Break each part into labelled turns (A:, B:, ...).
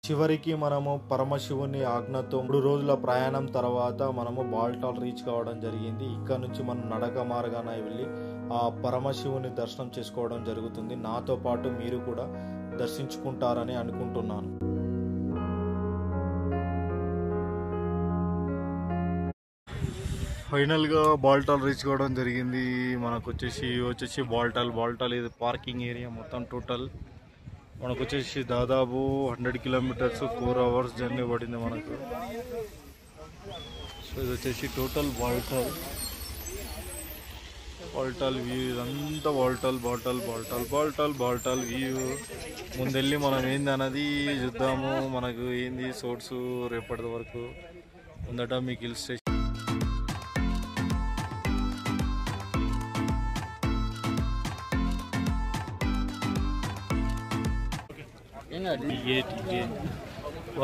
A: చివరికి మనము పరమశివుని ఆజ్ఞతో 3 రోజుల ప్రయాణం తర్వాత మనము బాల్టాల్ రీచ్ కావడం జరిగింది. ఇక్కడ నుంచి మనం నడక మార్గాన వెళ్ళి ఆ పరమశివుని దర్శనం చేసుకోవడం జరుగుతుంది. నాతో పాటు మీరు కూడా దర్శించుకుంటారని అనుకుంటున్నాను. ఫైనల్గా బాల్టాల్ రీచ్ కావడం జరిగింది. మనకు వచ్చేసి బాల్టాల్ ఇది పార్కింగ్ ఏరియా. మొత్తం టోటల్ మనకు వచ్చేసి దాదాపు 100 కిలోమీటర్స్ 4 అవర్స్ జర్నీ పడింది మనకు. సో ఇది వచ్చేసి టోటల్ బాల్టాల్ వ్యూ. ఇదంతా బాల్టాల్ వ్యూ. ముందెళ్ళి మనం ఏంది అన్నది చూద్దాము. మనకు ఏంది సోర్స్ రేపటి వరకు ముందట మీకు హిల్ స్టేషన్.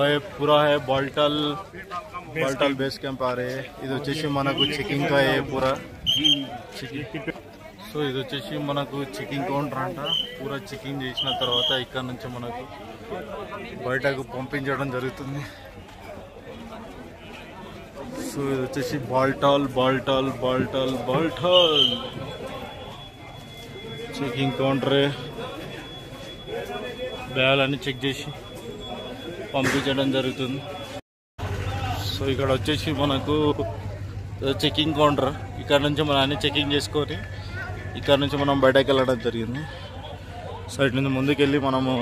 A: ये पूरा है बाल्टाल बेस कैंप आ रहे हैं. ఇది వచ్చేసి మనకు చెకింగ్ కా ఏ పూరా సో ఇది వచ్చేసి మనకు చెకింగ్ కౌంటర్ అంట. పూరా చెకింగ్ చేసిన తర్వాత ఇక్కడ నుంచి మనకు బయటకు పంపించడం జరుగుతుంది. సో ఇది వచ్చేసి బాల్టాల్ చెకింగ్ కౌంటర్. బ్యాగులన్నీ చెక్ చేసి పంపించడం జరుగుతుంది. సో ఇక్కడ వచ్చేసి మనకు చెకింగ్ కౌంటర్. ఇక్కడ నుంచి మనం అన్ని చెకింగ్ చేసుకొని ఇక్కడ నుంచి మనం బయటకు వెళ్ళడం జరిగింది. సో ఇటు నుంచి ముందుకెళ్ళి మనము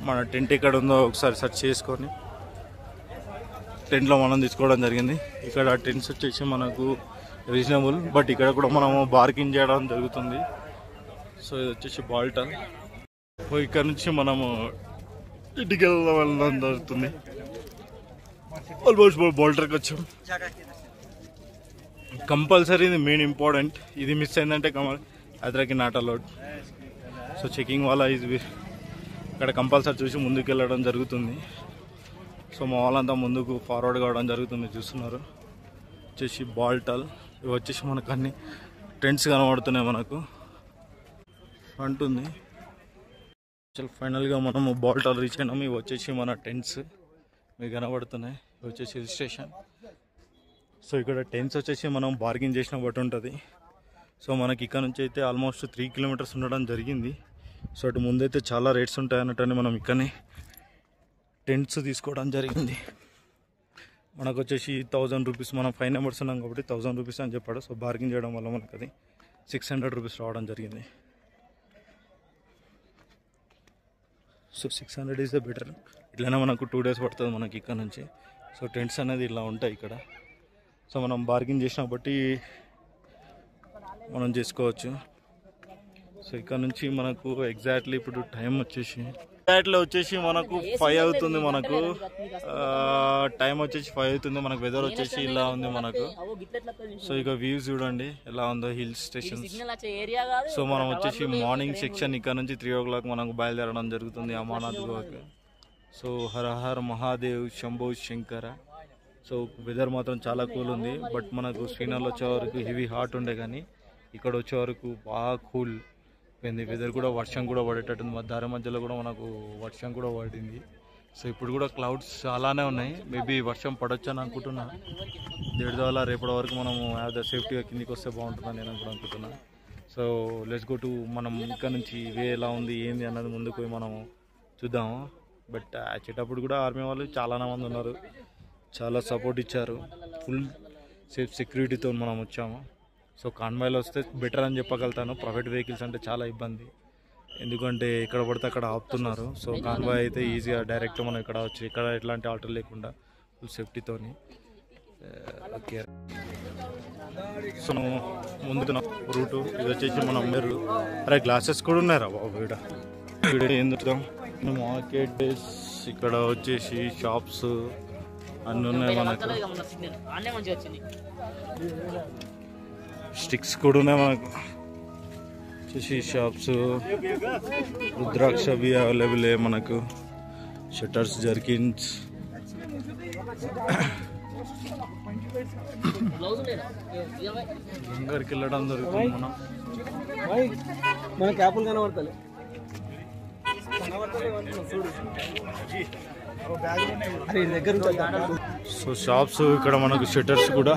A: మన టెంట్ ఎక్కడ ఉందో ఒకసారి సెర్చ్ చేసుకొని టెంట్లో మనం తీసుకోవడం జరిగింది. ఇక్కడ టెంట్స్ వచ్చేసి మనకు రీజనబుల్, బట్ ఇక్కడ కూడా మనము బార్కింగ్ చేయడం జరుగుతుంది. సో ఇది వచ్చేసి బాల్టాల్. ఇక్కడ నుంచి మనము ఇంటికి వెళ్ళడం జరుగుతుంది. ఆల్మోస్ట్ బాల్టాల్కి వచ్చాం. కంపల్సరీ ఇది మెయిన్ ఇంపార్టెంట్. ఇది మిస్ అయిందంటే అదరకి నాట్ అలౌడ్. సో చెకింగ్ వాళ్ళ ఇది ఇక్కడ కంపల్సరీ చూసి ముందుకు వెళ్ళడం జరుగుతుంది. సో మా వాళ్ళంతా ముందుకు ఫార్వర్డ్ కావడం జరుగుతుంది. చూస్తున్నారు వచ్చేసి బాల్టాల్. ఇవి వచ్చేసి మనకు అన్ని టెంట్స్ కనబడుతున్నాయి. మనకు ఫ్రంట్ ఉంది. ఫైనల్గా మనము బాల్టాల్ రీచ్ అయినాము. ఇవి వచ్చేసి మన టెంట్స్ మీకు కనబడుతున్నాయి. ఇవి వచ్చేసి హిల్ స్టేషన్. సో ఇక్కడ టెంట్స్ వచ్చేసి మనం బార్గెన్ చేసిన బట్టి ఉంటుంది. సో మనకి ఇక్కడ నుంచి అయితే ఆల్మోస్ట్ 3 కిలోమీటర్స్ ఉండడం జరిగింది. సో అటు ముందైతే చాలా రేట్స్ ఉంటాయి అన్నట్టు మనం ఇక్కడనే టెంట్స్ తీసుకోవడం జరిగింది. మనకు వచ్చేసి 1000 రూపీస్. మనం 5 మెంబర్స్ ఉన్నాం కాబట్టి 1000 రూపీస్ అని చెప్పాడు. సో బార్గెన్ చేయడం వల్ల మనకు అది 600 రూపీస్ రావడం జరిగింది. So 600 is the better. ఇట్లనే మనకు 2 డేస్ పడుతుంది మనకి ఇక్కడ నుంచి. సో టెంట్స్ అనేది ఇలా ఉంటాయి ఇక్కడ. సో మనం బార్గెన్ చేసిన బట్టి మనం చేసుకోవచ్చు. సో ఇక్కడ నుంచి మనకు ఎగ్జాక్ట్లీ ఇప్పుడు టైం వచ్చేసి మనకు 5 అవుతుంది. మనకు టైం వచ్చేసి 5 అవుతుంది. మనకు వెదర్ వచ్చేసి ఇలా ఉంది మనకు. సో ఇక వ్యూస్ చూడండి ఎలా ఉందో హిల్ స్టేషన్. సో మనం వచ్చేసి మార్నింగ్ సెక్షన్ ఇక్కడ నుంచి 3 o'clock మనకు బయలుదేరడం జరుగుతుంది అమర్నాథ్ గోవాకి. సో హర హర మహాదేవ్ శంభో శంకర. సో వెదర్ మాత్రం చాలా కూల్ ఉంది. బట్ మనకు శ్రీనగర్లో వచ్చే వరకు హెవీ హాట్ ఉండే, కానీ ఇక్కడ వచ్చే వరకు బాగా కూల్ పోయింది. వెదర్ కూడా వర్షం కూడా పడేటట్టుంది. దారి మధ్యలో కూడా మనకు వర్షం కూడా పడింది. సో ఇప్పుడు కూడా క్లౌడ్స్ చాలానే ఉన్నాయి. మేబీ వర్షం పడొచ్చు అని అనుకుంటున్నా. దేవుడి వల్ల రేపటి వరకు మనము సేఫ్టీగా కిందికి వస్తే బాగుంటుందని నేను కూడా అనుకుంటున్నా. సో లెట్స్ గో టు మనం ఇక్కడ నుంచి వే ఎలా ఉంది ఏంది అన్నది ముందుకు పోయి మనము చూద్దాము. బట్ వచ్చేటప్పుడు కూడా ఆర్మీ వాళ్ళు చాలానే మంది ఉన్నారు, చాలా సపోర్ట్ ఇచ్చారు. ఫుల్ సేఫ్ సెక్యూరిటీతో మనం వచ్చాము. సో కాన్వాయ్లో వస్తే బెటర్ అని చెప్పగలుగుతాను. ప్రైవేట్ వెహికల్స్ అంటే చాలా ఇబ్బంది, ఎందుకంటే ఇక్కడ పడితే అక్కడ ఆపుతున్నారు. సో కాన్వాయ్ అయితే ఈజీగా డైరెక్ట్ మనం ఇక్కడ వచ్చి ఇక్కడ ఎట్లాంటి ఆల్టర్ లేకుండా ఫుల్ సేఫ్టీతోని. ఓకే, సో ముందు రూటు ఇది వచ్చేసి మనం మీరు అరే గ్లాసెస్ కూడా ఉన్నారా బాబు ఇక్కడ ఎందుకు మార్కెట్ డేస్. ఇక్కడ వచ్చేసి షాప్స్ అన్నీ ఉన్నాయి. మనకు స్టిక్స్ కూడా ఉన్నాయి. మనకు వచ్చేసి షాప్స్ రుద్రాక్ష అవి అవైలబుల్ మనకు. షట్టర్స్, జర్కిన్స్, గంగర్కి వెళ్ళడం జరుగుతుంది. మనం
B: మన క్యాపులు కనబడతలే
A: సో షాప్స్ ఇక్కడ మనకు షట్టర్స్ కూడా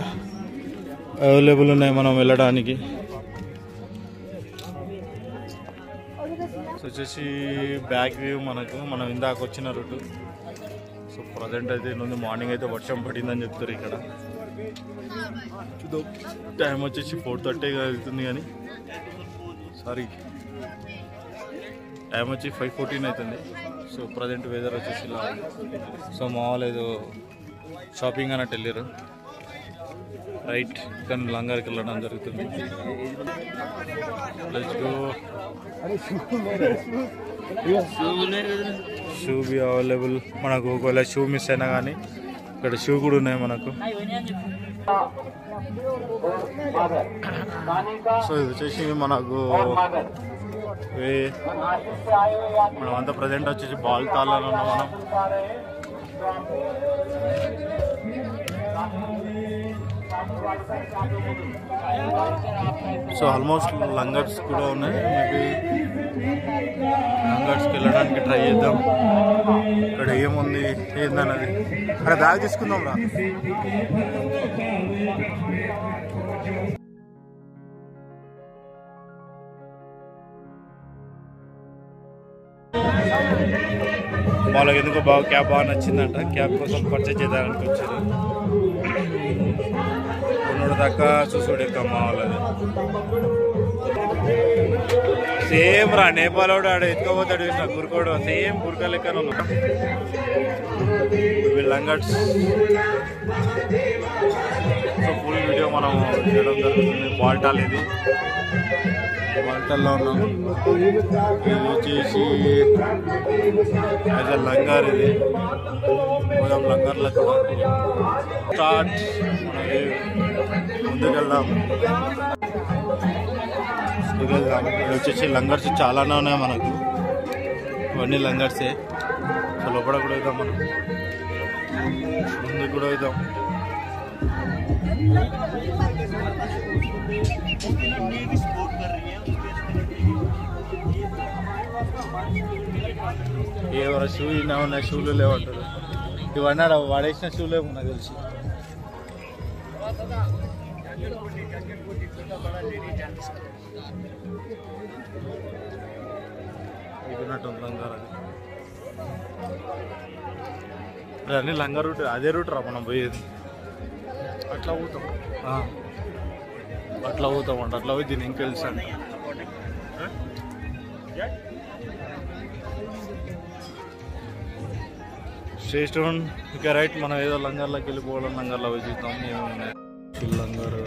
A: అవైలబుల్ ఉన్నాయి మనం వెళ్ళడానికి. సో వచ్చేసి బ్యాక్ వ్యూ మనం ఇందాక వచ్చిన రూటు. సో ప్రజెంట్ అయితే నుండి మార్నింగ్ అయితే వర్షం పడిందని చెప్తారు ఇక్కడ. చూద్దాం, టైం వచ్చేసి 4:30 అవుతుంది కానీ సారీ టైం వచ్చి 5:14 అవుతుంది. సో ప్రజెంట్ వెదర్ వచ్చేసి ఇలా. సో మా వాళ్ళు ఏదో షాపింగ్ అన్నట్టు వెళ్ళారు రైట్. కానీ లంగారికి వెళ్ళడం జరుగుతుంది. Let's go. Shoe be available మనకు. ఒకవేళ షూ మిస్ అయినా కానీ ఇక్కడ షూ కూడా ఉన్నాయి మనకు. సో ఇది వచ్చేసి మనకు మనం అంతా ప్రజెంట్ వచ్చేసి బాల్తాలలో ఉన్నాం మనం. సో ఆల్మోస్ట్ లంగర్స్ కూడా ఉన్నాయి. మేబీ లంగర్స్కి వెళ్ళడానికి ట్రై చేద్దాం. ఇక్కడ ఏముంది ఏందన్నది అక్కడ బ్యాగ్ తీసుకుందాం రా. వాళ్ళకి ఎందుకో క్యాబ్ బాగా నచ్చిందంట. క్యాబ్ కోసం పర్చేజ్ చేద్దానికి వచ్చారు. కొన్నోడు దాకా చూసుడు ఎక్క మా వాళ్ళది. సేమ్ రా నేపాల్ వాడు ఆడ ఎత్తుకోపోతాడు చూసిన గురుకోడు. సేమ్ గురుక లెక్కన లంగట్స్. సో ఫుల్ వీడియో మనం చేయడం జరుగుతుంది. బాల్టాల్ ఇది బాల్టాల్లో ఉన్నాం. ఇది వచ్చేసి యాజ్ అ లంగార్. ఇది పోదాం లంగార్లో స్టార్ట్. ముందుకెళ్దాం. ఇక్కడ వచ్చేసి లంగర్స్ చాలానే ఉన్నాయి మనకు. ఇవన్నీ లంగర్సే. సో లోపల కూడా అవుతాం మనం. ముందు కూడా అవుతాం. ఎవరైనా షూ ఇన్నా ఉన్నాయి, షూలు లేవంటారు. ఇవన్నీ వాడేసిన షూలేమో నాకు తెలిసి. ఇదినట్టు లంగారు అది అన్ని లంగా రూట్. అదే రూట్ రా మనం పోయేది. అట్లా పోతాం అంట. అట్లా పోయి దీన్ని ఇంక తెలుసండి. స్టేట్ ఇక రైట్. మనం ఏదో లంగార్లోకి వెళ్ళిపోవడం. లంగార్లో పోయి చూద్దాం ఏమన్నా లంగారు.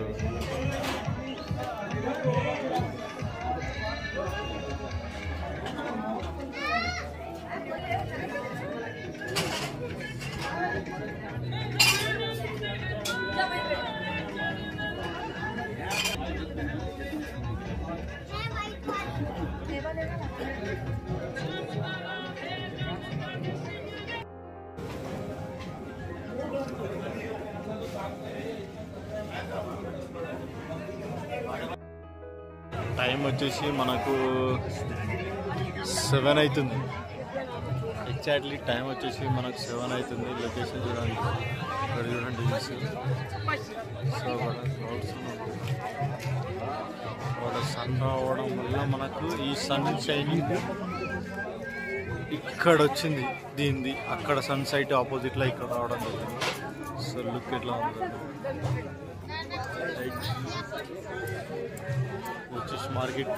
A: టైం వచ్చేసి మనకు 7 అవుతుంది. ఎగ్జాక్ట్లీ టైం వచ్చేసి మనకు 7 అవుతుంది. లొకేషన్ చూడండి, ఇక్కడ చూడండి. సో సన్ రావడం వల్ల మనకు ఈ సన్ షైనింగ్ ఇక్కడ వచ్చింది. దీనిది అక్కడ సన్ సైట్ ఆపోజిట్లో ఇక్కడ రావడం జరిగింది. సో లుక్ ఎట్లా ఉంది రైట్. వచ్చేసి మార్కెట్.